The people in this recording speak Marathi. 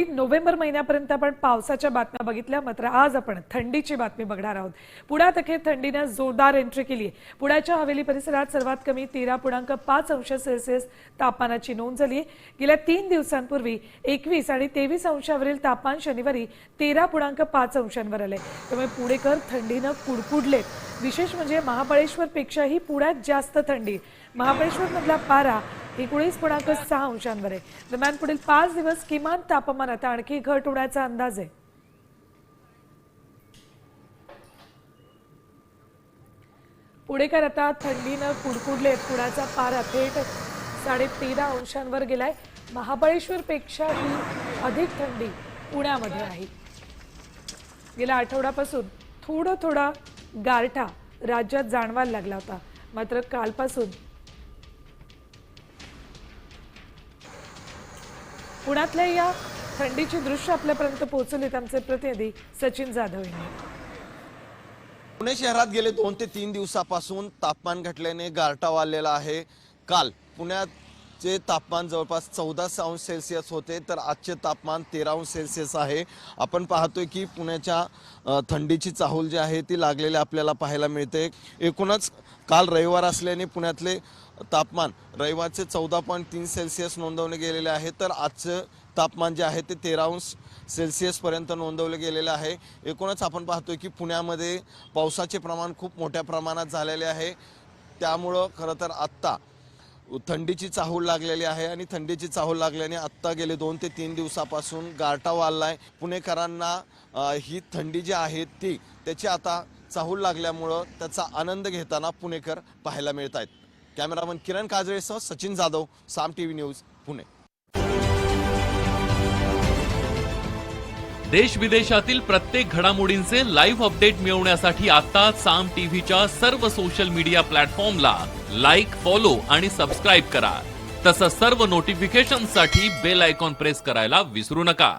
नोव्हेंबर महिन्यापर्यंत आपण पावसाच्या बातम्या बघितल्या, मात्र आज आपण थंडीची बातमी बघणार आहोत। पुण्यात अखेर थंडीने जोरदार एंट्री केली आहे। पुण्याच्या हवेली परिसरात सर्वात कमी 13.5 अंश सेल्सिअस तापमानाची नोंद झाली आहे। गेल्या 3 दिवसांपूर्वी 21 आणि 23 अंशावरील तापमान शनिवारी 13.5 अंशांवर आले। त्यामुळे पुणेकर थंडीने कुडकुडले। विशेष म्हणजे महाबळेश्वर पेक्षाही पुण्यात जास्त थंडी। महाबळेश्वर मधला पारा 19.6 अंशांवर आहे। दरम्यान पुढील 5 दिवस किमान तापमानात आणखी घट होण्याचा अंदाज आहे। पुणेकर आता थंडीने कुडकुडले। पुण्याचा पारा थेट 13.5 अंशांवर गेलाय। महाबळेश्वर पेक्षाही अधिक थंडी पुण्यामध्ये आहे। गेल्या आठवड्यापासून थोडा गारठा राज्यात जाणवायला लागला होता, मात्र कालपासून पुण्यातल्या या थंडीची दृश्य आपल्यापर्यंत पोहोचलीत आमचे प्रतिनिधी सचिन जाधव यांनी। पुणे शहरात गेले 2 ते 3 दिवसापासून तापमान घटल्याने गारठा वाढलेला आहे। काल पुण्याचे तापमान जवळपास 14 अंश सेल्सिअस होते, तर आजचे तापमान 13 अंश सेल्सिअस आहे। आपण पाहतोय की पुण्याच्या थंडीची चाहूल जी आहे ती लागलेली आपल्याला पाहायला मिळते। एकूणच काल रविवार असल्याने पुण्यातले तापमान रविवारचे 14.3 सेल्सिअस नोंदवले गेलेले आहे, तर आजचे तापमान जे आहे ते 13 अंश सेल्सिअस पर्यंत नोंदवले गेलेले आहे। एकूणच आपण पाहतोय की पुण्यामध्ये पावसाचे प्रमाण खूप मोठ्या प्रमाणात झालेले आहे। त्यामुळे खरं तर आत्ता थंडीची चाहूल लागलेली आहे आणि थंडीची चाहूल लागल्याने आत्ता गेले 2 ते 3 दिवसापासून गारठा वाढलाय। पुणेकरांना ही थंडी जी आहे ती त्याची आता चाहूल लागल्यामुळे त्याचा आनंद घेताना पुणेकर पाहायला मिळत आहेत। कॅमेरामन किरण काजळेसह सचिन जाधव, साम टीव्ही न्यूज, पुणे। देश विदेशातील प्रत्येक घडामोडींचे लाईव्ह अपडेट मिळवण्यासाठी आता साम टीव्हीच्या सर्व सोशल मीडिया प्लॅटफॉर्मला लाईक, फॉलो आणि सबस्क्राईब करा। तसंच सर्व नोटिफिकेशनसाठी बेल आयकॉन प्रेस करायला विसरू नका।